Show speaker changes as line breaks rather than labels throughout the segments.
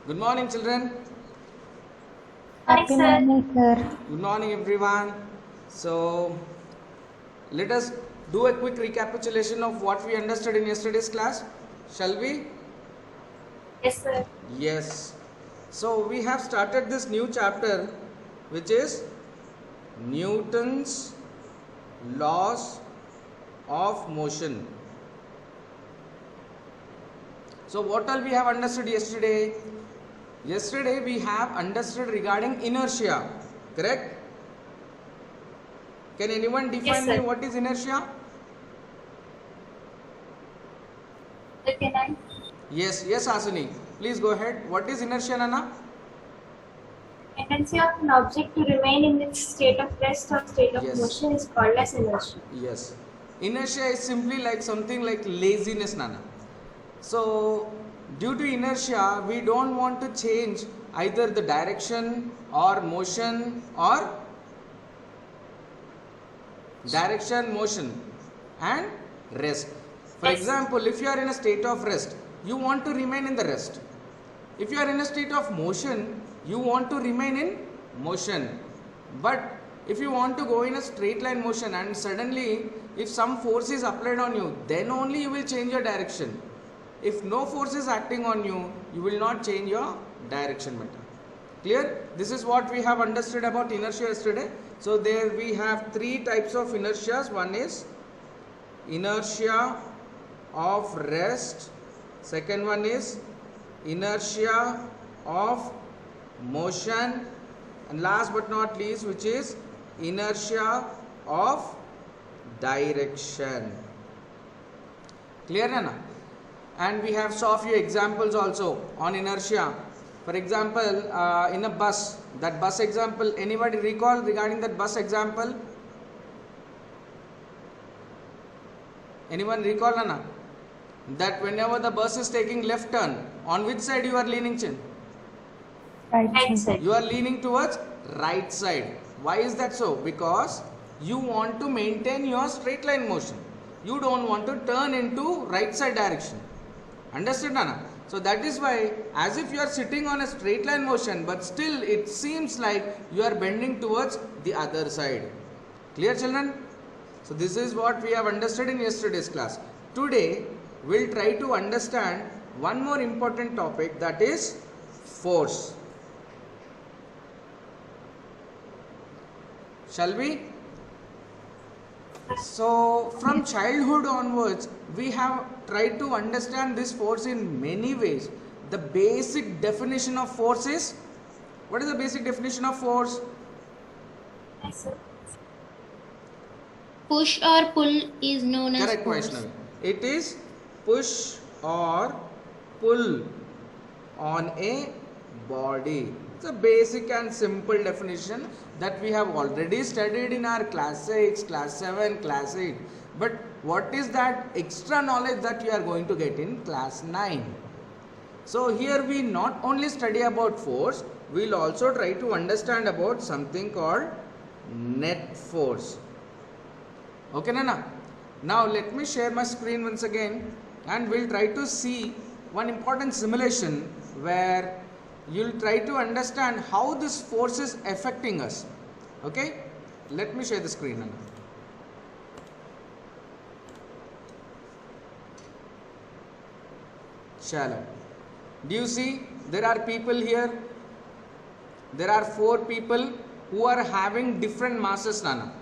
Good morning, children.
Morning,
Happy
sir.
morning, sir.
Good morning, everyone. So, let us do a quick recapitulation of what we understood in yesterday's class. Shall we?
Yes, sir.
Yes. So, we have started this new chapter, which is Newton's laws of motion. So, what all we have understood yesterday? Yesterday, we have understood regarding inertia, correct? Can anyone
Yes,
define me
sir.
what is inertia?
Okay, nine.
Yes, Asuni. Please go ahead. What is inertia, Nana?
Tendency of an object to remain in its state of rest or state of
Yes,
motion is called as inertia.
yes. Inertia is simply like something like laziness, Nana. So, due to inertia, we don't want to change either the direction or motion or motion and rest. For
Yes.
example, if you are in a state of rest, you want to remain in the rest. If you are in a state of motion, you want to remain in motion. But if you want to go in a straight line motion and suddenly if some force is applied on you, then only you will change your direction. If no force is acting on you, you will not change your direction matter. Clear? This is what we have understood about inertia yesterday. So there we have three types of inertias. One is inertia of rest. Second one is inertia of motion, and last but not least, which is inertia of direction. Clear, Nana? And we have saw few examples also on inertia. For example, in a bus, that bus example, anybody recall regarding that bus example? Anyone recall, Nana? That whenever the bus is taking left turn, on which side you are leaning, Chin?
Right,
Right
sir.
side.
You are leaning towards right side. Why is that so? Because you want to maintain your straight line motion. You don't want to turn into right side direction. Understood, Nana? So that is why, as if you are sitting on a straight line motion, but still it seems like you are bending towards the other side. Clear, children? So this is what we have understood in yesterday's class. Today, we'll try to understand one more important topic, that is force. Shall we? So, from childhood onwards, we have tried to understand this force in many ways. The basic definition of force is, what is the basic definition of force?
Yes, sir.
Push or pull is known as
Correct,
force.
Vaishnavi. It is push or pull on a body. It's a basic and simple definition that we have already studied in our class 6, class 7, class 8. But what is that extra knowledge that we are going to get in class 9? So here we not only study about force, we will also try to understand about something called net force. Okay, Nana? Now let me share my screen once again and we'll try to see one important simulation where you'll try to understand how this force is affecting us. Okay? Let me share the screen, Nana. Shalom. Do you see there are people here? There are 4 people who are having different masses, Nana.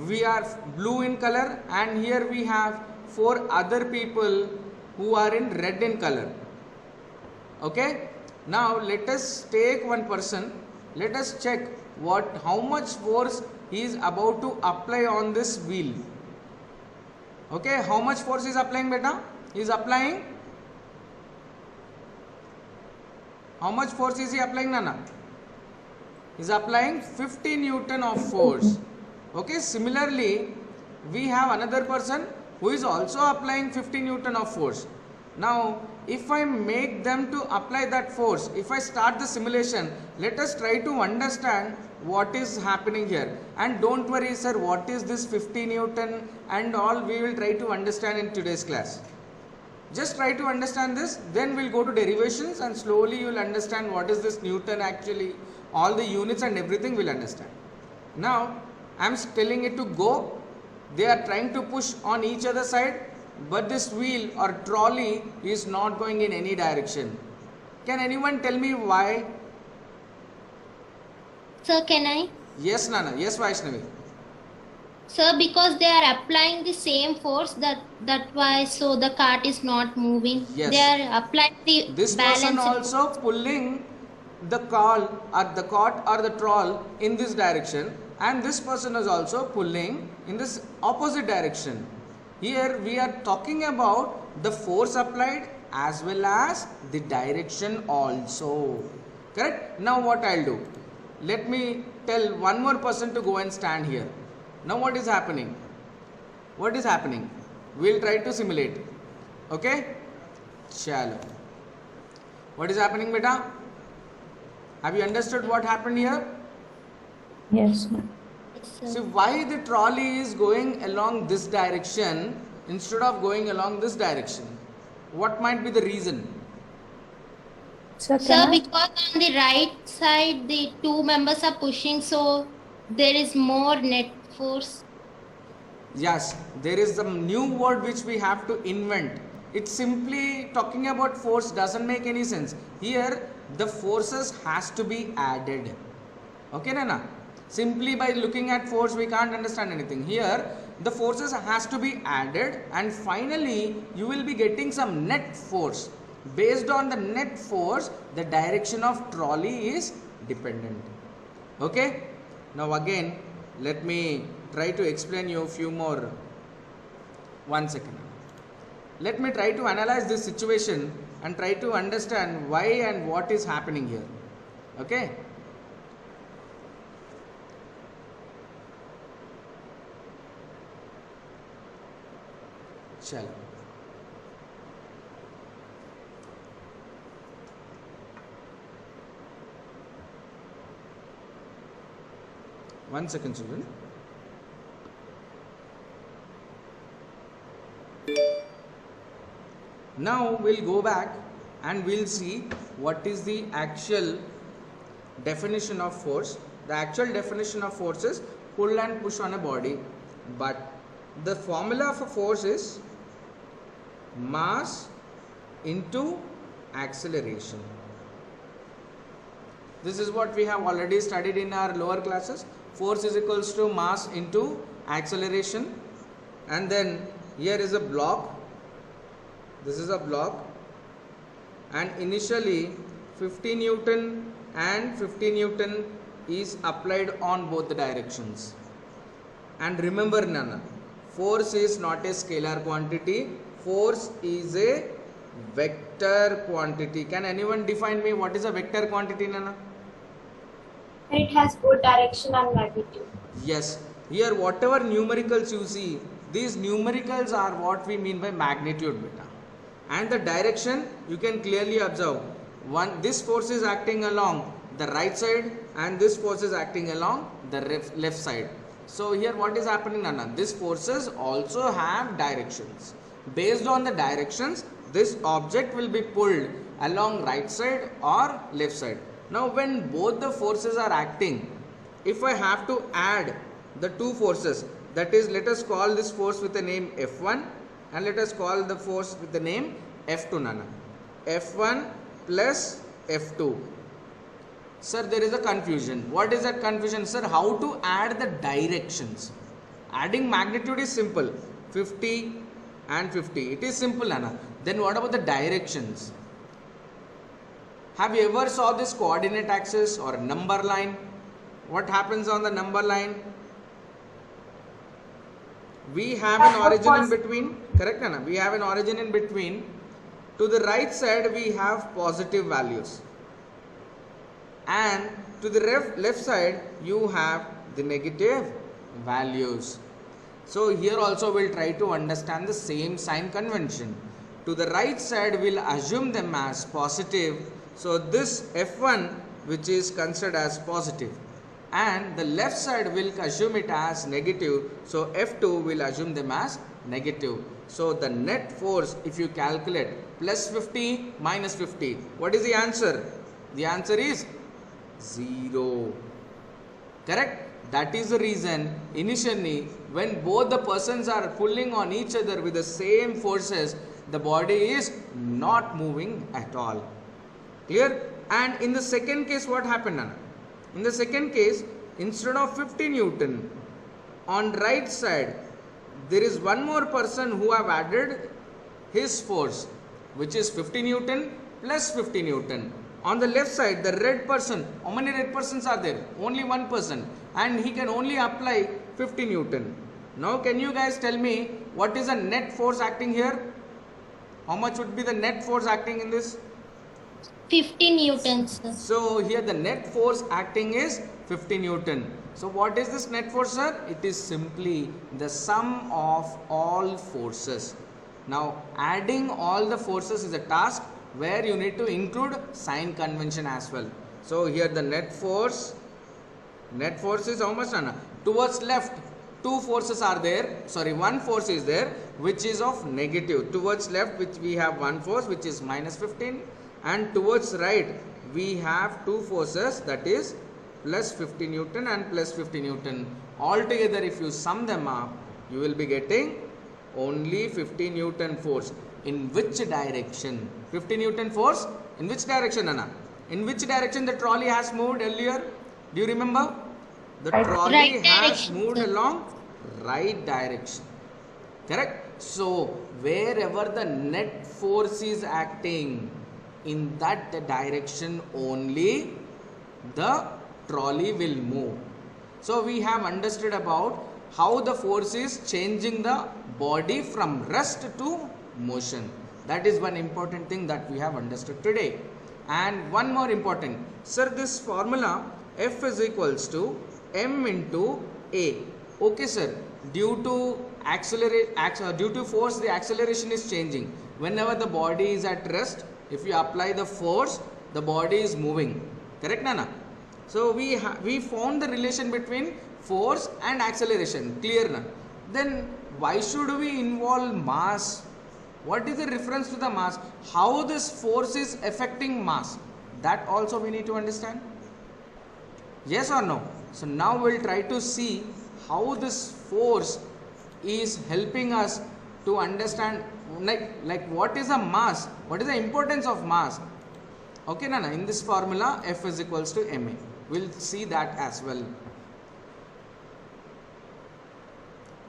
We are blue in color and here we have 4 other people who are in red in color. Okay? Now let us take one person. Let us check how much force he is about to apply on this wheel. Okay? How much force is applying, beta? He is applying. How much force is he applying, Nana? He is applying 50 Newton of force. Okay, similarly, we have another person who is also applying 50 Newton of force. Now, if I make them to apply that force, if I start the simulation, let us try to understand what is happening here. And don't worry, sir, what is this 50 Newton and all, we will try to understand in today's class. Just try to understand this, then we'll go to derivations and slowly you will understand what is this Newton actually, all the units and everything will understand. Now I am telling it to go, they are trying to push on each other side, but this wheel or trolley is not going in any direction. Can anyone tell me why?
Sir, can I?
Yes Nana, yes Vaishnavi.
Sir, because they are applying the same force, that why so the cart is not moving.
Yes.
They are applying the
This
balance.
person also pulling the cart or the troll in this direction, and this person is also pulling in this opposite direction. Here we are talking about the force applied as well as the direction also. Correct? Now what I'll do? Let me tell one more person to go and stand here. Now what is happening? What is happening? We'll try to simulate. Okay? Chalo. What is happening, beta? Have you understood what happened here?
Yes.
Yes, sir.
See why the trolley is going along this direction instead of going along this direction. What might be the reason?
Sir,
Sir,
can I?
because on the right side the two members are pushing, so there is more net force.
Yes, there is some new word which we have to invent. It's simply talking about force doesn't make any sense. Here the forces has to be added. Okay, Nana? Simply by looking at force we can't understand anything. Here the forces has to be added and finally you will be getting some net force. Based on the net force, the direction of trolley is dependent. Okay? Now again, let me try to explain you a few more. 1 second. Let me try to analyze this situation and try to understand why and what is happening here. Okay? Shall. One second, children. Now we'll go back and we'll see what is the actual definition of force. The actual definition of force is pull and push on a body, but the formula for force is mass into acceleration. This is what we have already studied in our lower classes. Force is equals to mass into acceleration, and then here is a block. This is a block, and initially 50 Newton and 50 Newton is applied on both the directions. And remember, Nana, force is not a scalar quantity. Force is a vector quantity. Can anyone define me what is a vector quantity, Nana?
And it has both direction and magnitude.
Yes. Here whatever numericals you see, these numericals are what we mean by magnitude, beta. And the direction you can clearly observe. This force is acting along the right side and this force is acting along the left side. So here what is happening, Nana? These forces also have directions. Based on the directions, this object will be pulled along right side or left side. Now when both the forces are acting, if I have to add the two forces, that is, let us call this force with the name F1 and let us call the force with the name F2, Nana. F1 plus F2. Sir, there is a confusion. What is that confusion, sir? How to add the directions? Adding magnitude is simple. 50 and 50. It is simple, Nana. Then what about the directions? Have you ever saw this coordinate axis or number line? What happens on the number line? We have an origin in between. Correct, Nana? We have an origin in between. To the right side we have positive values. And to the left side you have the negative values. So here also we'll try to understand the same sign convention. To the right side we'll assume them as positive. So this F1 which is considered as positive, and the left side will assume it as negative. So F2 will assume them as negative. So the net force, if you calculate plus 50 minus 50, what is the answer? The answer is 0. Correct? That is the reason initially when both the persons are pulling on each other with the same forces, the body is not moving at all. Clear? And in the second case, what happened, Nana? In the second case, instead of 50 Newton, on right side, there is one more person who have added his force, which is 50 Newton plus 50 Newton. On the left side, the red person, how many red persons are there? Only one person, and he can only apply 50 Newton. Now can you guys tell me what is the net force acting here? How much would be the net force acting in this?
50 newtons, sir.
So here the net force acting is 50 Newton. So what is this net force, sir? It is simply the sum of all forces. Now adding all the forces is a task where you need to include sign convention as well. So here the net force is how much, Anna? Towards left, two forces are there, one force is there which is of negative. Towards left, which we have one force which is minus 15, and towards right we have two forces, that is plus 50 Newton and plus 50 Newton. Altogether if you sum them up, you will be getting only 50 Newton force. In which direction? 50 Newton force in which direction, Anna? In which direction the trolley has moved earlier? Do you remember? The trolley
Right
has
direction,
moved
sir.
along right direction. Correct? So wherever the net force is acting, in that direction only the trolley will move. So we have understood about how the force is changing the body from rest to motion. That is one important thing that we have understood today. And one more important, sir, this formula F is equals to m into a. Okay, sir. Due to force, the acceleration is changing. Whenever the body is at rest, if you apply the force, the body is moving. Correct, Nana? So we found the relation between force and acceleration. Clear, na? Then why should we involve mass? What is the reference to the mass? How this force is affecting mass? That also we need to understand. Yes or no? So now we'll try to see how this force is helping us to understand like what is a mass, what is the importance of mass. Okay, Nana, in this formula F is equals to ma. We'll see that as well.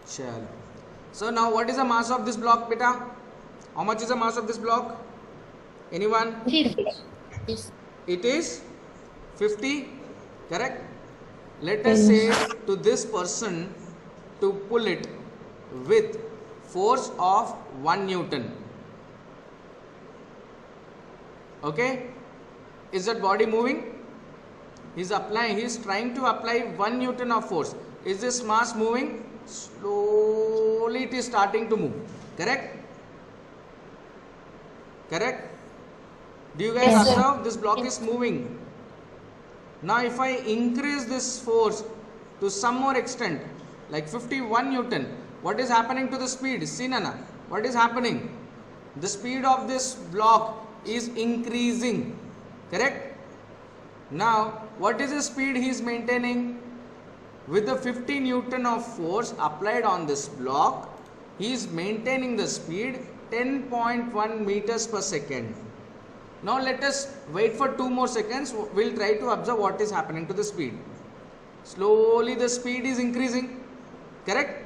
Chalo. So now what is the mass of this block, beta? How much is the mass of this block? Anyone?
50. Yes.
It is 50, correct? Let us say to this person to pull it with force of 1 Newton. Okay? Is that body moving? He is trying to apply 1 Newton of force. Is this mass moving? Slowly it is starting to move. Correct? Correct? Do you guys
Yes, sir.
observe this block is moving? Now if I increase this force to some more extent, like 51 Newton, what is happening to the speed? See, Nana, what is happening? The speed of this block is increasing. Correct? Now, what is the speed he is maintaining? With the 50 Newton of force applied on this block, he is maintaining the speed 10.1 meters per second. Now let us wait for 2 more seconds. We'll try to observe what is happening to the speed. Slowly the speed is increasing. Correct?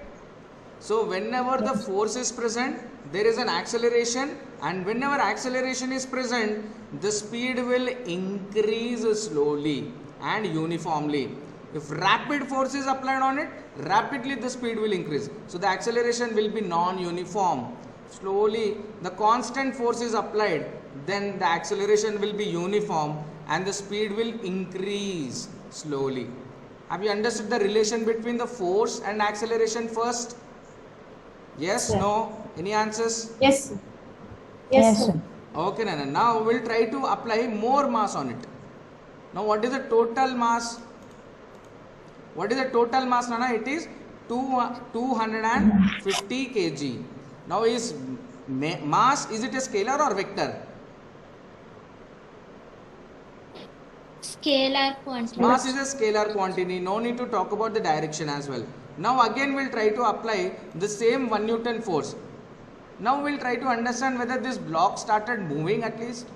So whenever the force is present, there is an acceleration, and whenever acceleration is present, the speed will increase slowly and uniformly. If rapid force is applied on it, rapidly the speed will increase. So the acceleration will be non-uniform. Slowly the constant force is applied, then the acceleration will be uniform and the speed will increase slowly. Have you understood the relation between the force and acceleration first? Yes,
Yeah.
no? Any answers?
Yes, sir.
Yes, sir.
Okay, Nana. Now we'll try to apply more mass on it. Now what is the total mass? What is the total mass, Nana? It is 250 kg. Now is mass, is it a scalar or vector?
Scalar quantity.
Mass is a scalar quantity, no need to talk about the direction as well. Now again we'll try to apply the same 1 Newton force. Now we'll try to understand whether this block started moving at least.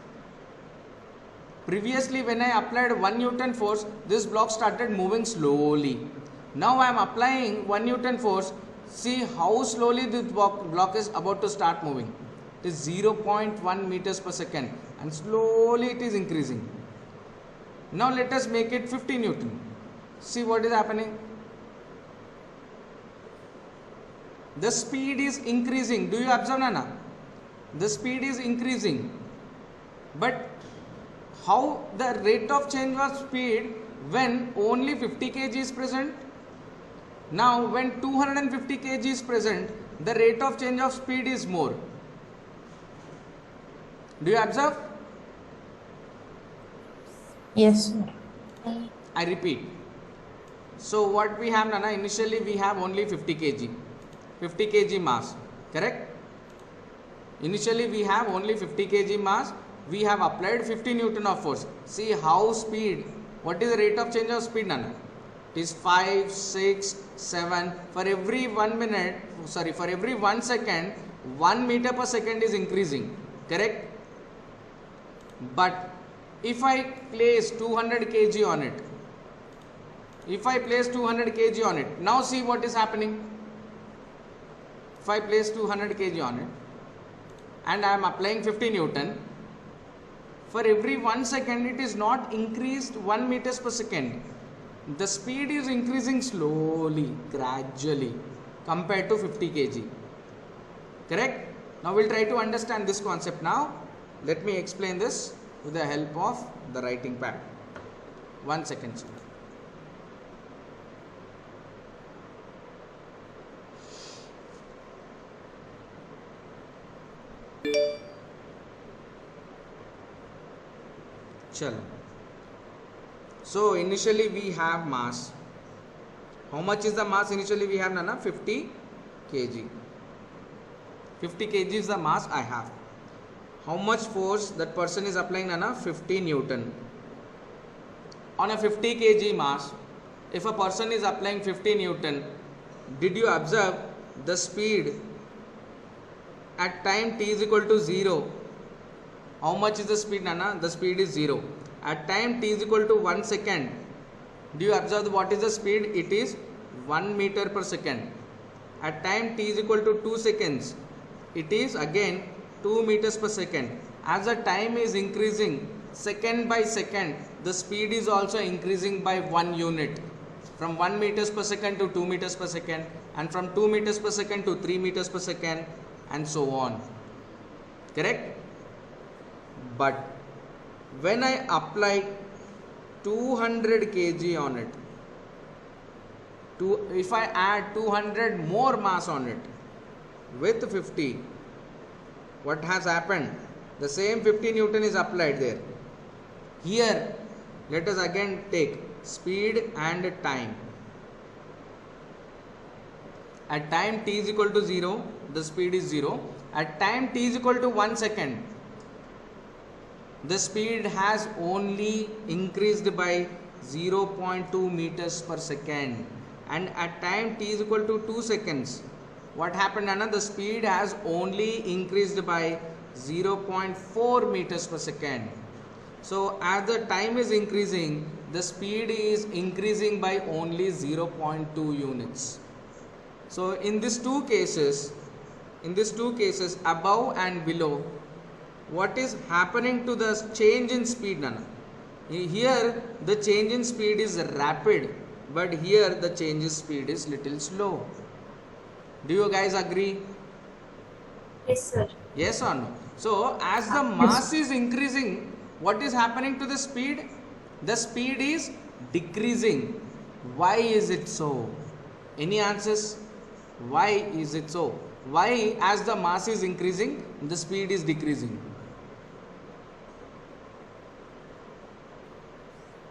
Previously when I applied 1 Newton force, this block started moving slowly. Now I am applying 1 Newton force. See how slowly this block is about to start moving. It is 0.1 meters per second and slowly it is increasing. Now let us make it 50 Newton. See what is happening. The speed is increasing. Do you observe, Nana? The speed is increasing. But how the rate of change of speed when only 50 kg is present? Now when 250 kg is present, the rate of change of speed is more. Do you observe?
Yes, sir.
I repeat. So what we have, Nana, initially we have only 50 kg. 50 kg mass, correct? Initially we have only 50 kg mass. We have applied 50 Newton of force. See how speed, what is the rate of change of speed, Nana? It is 5, 6, 7. For every 1 minute, for every 1 second, 1 meter per second is increasing, correct? But if I place 200 kg on it, now see what is happening. If I place 200 kg on it and I am applying 50 Newton, for every 1 second it is not increased 1 meters per second. The speed is increasing slowly, gradually compared to 50 kg. Correct? Now we'll try to understand this concept now. Let me explain this with the help of the writing pad. 1 second, sir. Chalo. So initially we have mass. How much is the mass initially we have, Nana? 50 kg. 50 kg is the mass I have. How much force that person is applying, Nana? 50 Newton. On a 50 kg mass, if a person is applying 50 Newton, did you observe the speed at time t is equal to 0? How much is the speed, Nana? The speed is 0. At time t is equal to 1 second, do you observe what is the speed? It is 1 meter per second. At time t is equal to 2 seconds, it is again 2 meters per second. As the time is increasing second by second, the speed is also increasing by 1 unit. From 1 meters per second to 2 meters per second, and from 2 meters per second to 3 meters per second, and so on. Correct? But when I apply 200 kg on it, if I add 200 more mass on it with 50, what has happened? The same 50 Newton is applied there. Here, let us again take speed and time. At time t is equal to 0, the speed is 0. At time t is equal to 1 second, the speed has only increased by 0.2 meters per second. And at time t is equal to 2 seconds, what happened, Anna? The speed has only increased by 0.4 meters per second. So as the time is increasing, the speed is increasing by only 0.2 units. So in these two cases, above and below, what is happening to the change in speed, Nana? Here the change in speed is rapid, but here the change in speed is little slow. Do you guys agree?
Yes, sir.
Yes or no? So as the mass is increasing, what is happening to the speed? The speed is decreasing. Why is it so? Any answers? Why is it so? Why, as the mass is increasing, the speed is decreasing?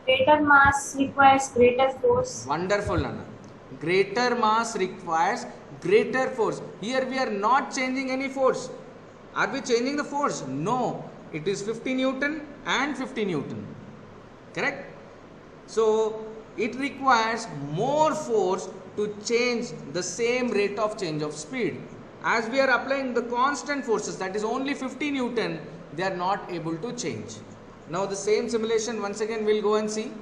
Greater mass requires greater force.
Wonderful, Nana. Greater mass requires greater force. Here we are not changing any force. Are we changing the force? No. It is 50 Newton and 50 Newton. Correct? So it requires more force to change the same rate of change of speed. As we are applying the constant forces, that is only 50 Newton, they are not able to change. Now the same simulation once again we'll go and see.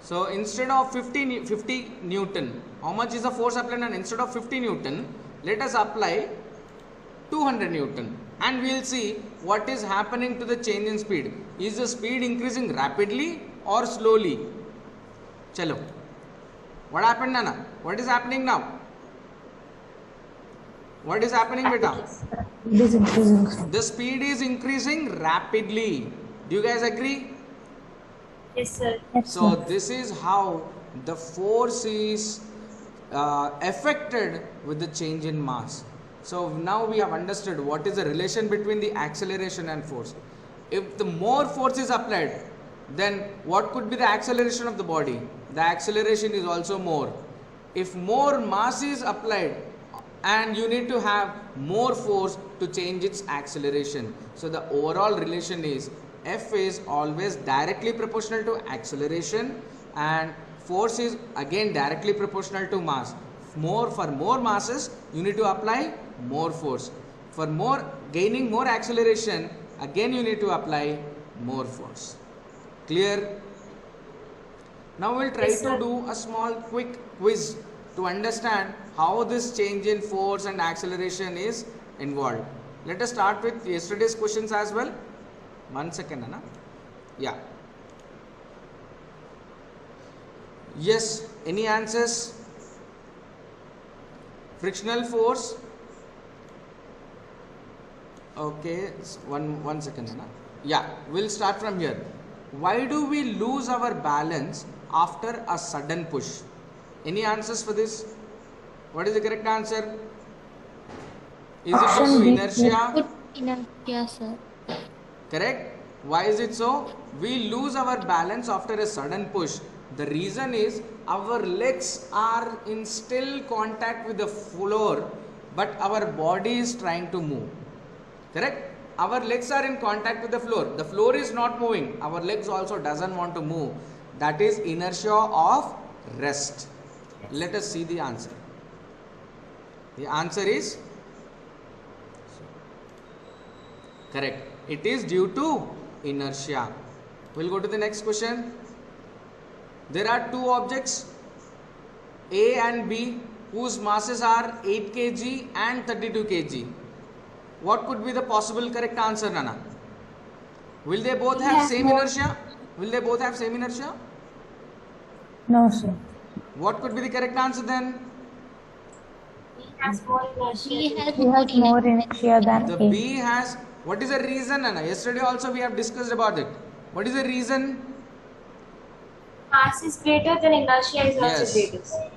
So instead of 50 Newton, how much is the force applied? And instead of 50 Newton, let us apply 200 Newton and we will see what is happening to the change in speed. Is the speed increasing rapidly or slowly? Chalo. What happened, Nana? What is happening now? What is happening, beta?
It is increasing, sir.
The speed is increasing rapidly. Do you guys agree?
Yes, sir.
Yes,
So
sir.
this is how the force is affected with the change in mass. So now we have understood what is the relation between the acceleration and force. If the more force is applied, then what could be the acceleration of the body? The acceleration is also more. If more mass is applied, and you need to have more force to change its acceleration. So the overall relation is F is always directly proportional to acceleration and force is again directly proportional to mass. For more masses you need to apply more force. For gaining more acceleration, again you need to apply more force. Clear? Now we'll try
Yes,
to
sir.
do a small quick quiz to understand how this change in force and acceleration is involved. Let us start with yesterday's questions as well. 1 second, Anna. Yeah. Yes, any answers? Frictional force. Okay, one second, Anna. Yeah, we'll start from here. Why do we lose our balance after a sudden push? Any answers for this? What is the correct answer? Is it due
Option
to
B.
inertia?
Good inertia, sir.
Correct? Why is it so? We lose our balance after a sudden push. The reason is our legs are in still contact with the floor, but our body is trying to move. Correct? Our legs are in contact with the floor. The floor is not moving. Our legs also doesn't want to move. That is inertia of rest. Let us see the answer. The answer is correct. It is due to inertia. We'll go to the next question. There are two objects A and B whose masses are 8 kg and 32 kg. What could be the possible correct answer, Nana? Will they both have same inertia? Will they both have same inertia?
No, sir.
What could be the correct answer then?
B has more inertia.
B has
He
more
has more
inertia.
inertia than
The
A.
B has, what is the reason, Nana? Yesterday also we have discussed about it. What is the reason?
Mass is greater than inertia is also
Yes.
greater.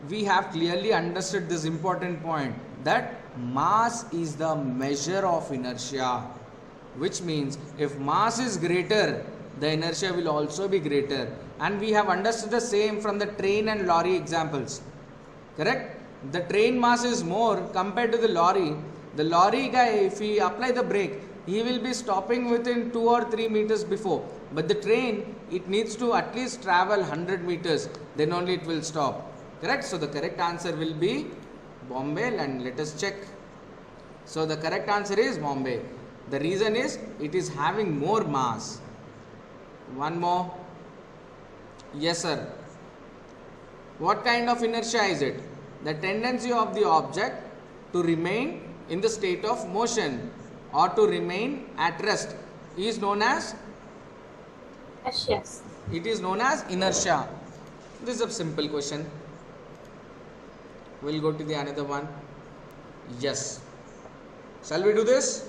We have clearly understood this important point that mass is the measure of inertia, which means if mass is greater, the inertia will also be greater. And we have understood the same from the train and lorry examples. Correct? The train mass is more compared to the lorry. The lorry guy, if he apply the brake, he will be stopping within 2 or 3 meters before. But the train, it needs to at least travel 100 meters, then only it will stop. Correct? So the correct answer will be Bombay, and let us check. So the correct answer is Bombay. The reason is it is having more mass. One more. Yes, sir. What kind of inertia is it? The tendency of the object to remain in the state of motion or to remain at rest is known as
Yes.
inertia. This is a simple question. We'll go to the another one. Yes. Shall we do this?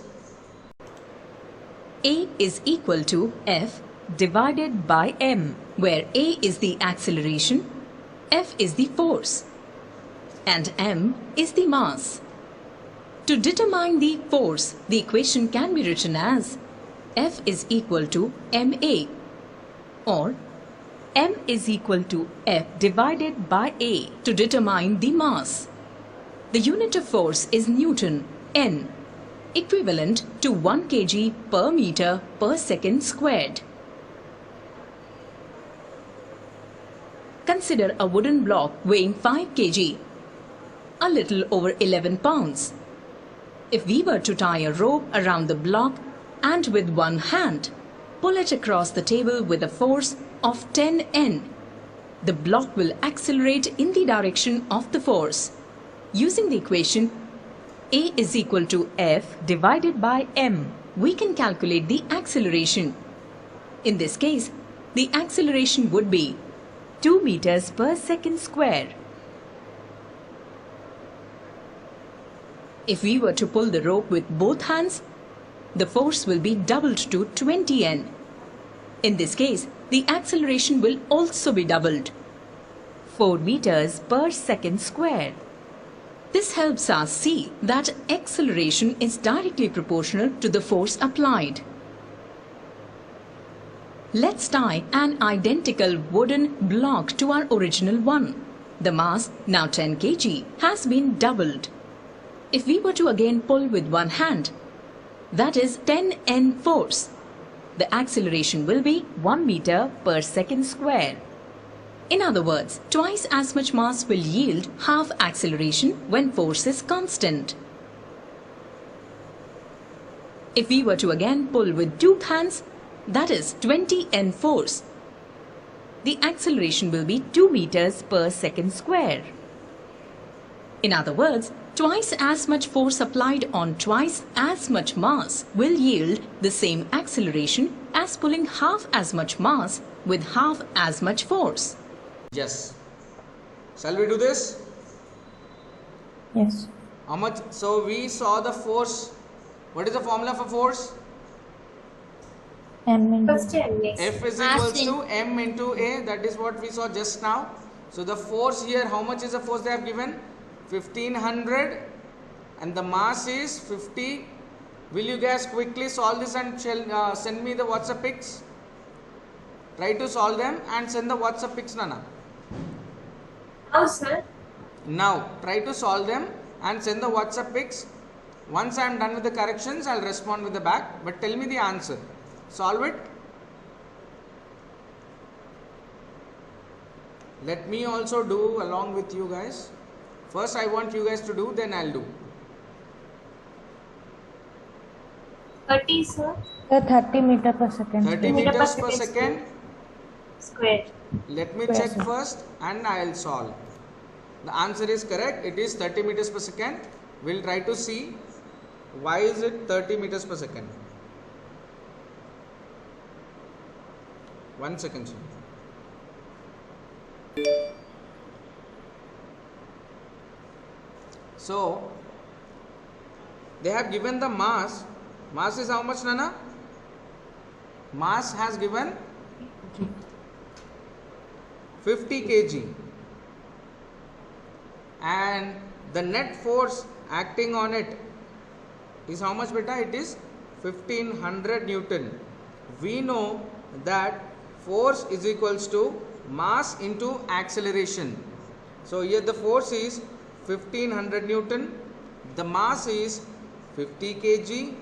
A is equal to F divided by m, where A is the acceleration, F is the force, and m is the mass. To determine the force, the equation can be written as F is equal to ma, or m is equal to F divided by A to determine the mass. The unit of force is Newton, N, equivalent to 1 kg per meter per second squared. Consider a wooden block weighing 5 kg, a little over 11 pounds. If we were to tie a rope around the block and with one hand pull it across the table with a force of 10 N, the block will accelerate in the direction of the force. Using the equation A is equal to F divided by m, we can calculate the acceleration. In this case, the acceleration would be 2 meters per second square. If we were to pull the rope with both hands, the force will be doubled to 20 N. In this case, the acceleration will also be doubled, 4 meters per second square. This helps us see that acceleration is directly proportional to the force applied. Let's tie an identical wooden block to our original one. The mass, now 10 kg, has been doubled. If we were to again pull with one hand, that is 10 N force, the acceleration will be 1 meter per second square. In other words, twice as much mass will yield half acceleration when force is constant. If we were to again pull with two hands, that is 20 N force, the acceleration will be 2 meters per second square. In other words, twice as much force applied on twice as much mass will yield the same acceleration as pulling half as much mass with half as much force.
Yes. Shall we do this?
Yes.
How much? So we saw the force. What is the formula for force?
M into
First M, yes.
F is
Mass
equals
in-
to m into A. That is what we saw just now. So the force here, how much is the force they have given? 1500, and the mass is 50. Will you guys quickly solve this and send me the WhatsApp pics? Try to solve them and send the WhatsApp pics, Nana.
How, sir?
Now try to solve them and send the WhatsApp pics. Once I am done with the corrections, I'll respond with the back. But tell me the answer. Solve it. Let me also do along with you guys. First I want you guys to do, then I'll do.
30, sir.
30 meter per second.
30
Meter per
meters per
second
second.
Square.
Let me
Square,
check
sir.
first and I'll solve. The answer is correct. It is 30 meters per second. We'll try to see why is it 30 meters per second. 1 second, sir. So they have given the mass. Mass is how much, Nana? Mass has given 50 kg, and the net force acting on it is how much, beta? It is 1500 Newton. We know that force is equals to mass into acceleration. So here the force is 1500 Newton, the mass is 50 kg,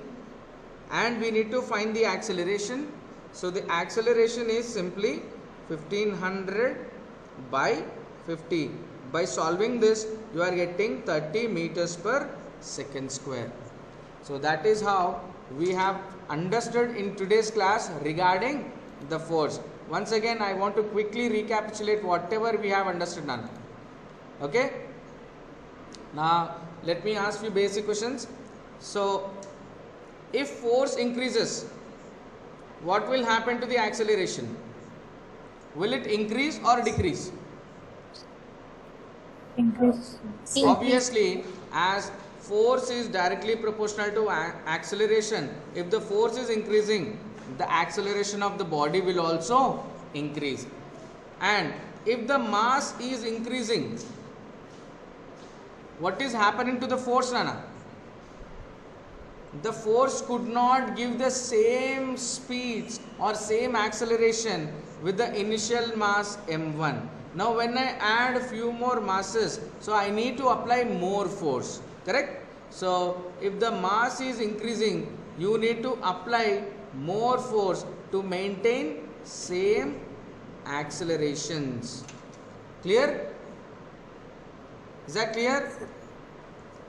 and we need to find the acceleration. So the acceleration is simply 1500 by 50. By solving this, you are getting 30 meters per second square. So that is how we have understood in today's class regarding the force. Once again, I want to quickly recapitulate whatever we have understood now. Okay? Now, let me ask you basic questions. So, if force increases, what will happen to the acceleration? Will it increase or decrease?
Increase.
Obviously, as force is directly proportional to acceleration, if the force is increasing, the acceleration of the body will also increase. And if the mass is increasing, what is happening to the force, Nana? the force could not give the same speeds or same acceleration with the initial mass m1. Now when I add a few more masses, so I need to apply more force, correct? So if the mass is increasing, you need to apply more force to maintain same accelerations. Clear? Is that clear?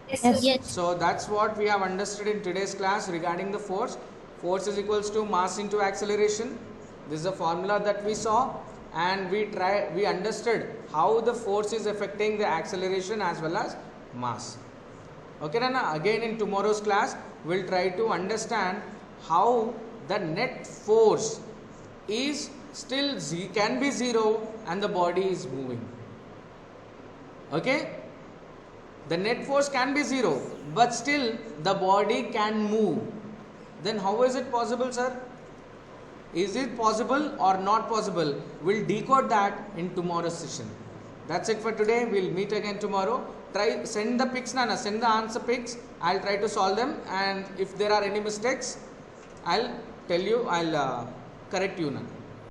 Yes,
Yes.
sir.
Yes.
So that's what we have understood in today's class regarding the force. Force is equals to mass into acceleration. This is a formula that we saw, and we understood how the force is affecting the acceleration as well as mass. Okay, Nana, again in tomorrow's class we'll try to understand how the net force is still can be zero and the body is moving. Okay, the net force can be zero but still the body can move. Then how is it possible, sir? Is it possible or not possible? We'll decode that in tomorrow's session. That's it for today. We'll meet again tomorrow. Try send the pics, Nana. Send the answer pics. I'll try to solve them, and if there are any mistakes, I'll tell you. I'll correct you, Nana.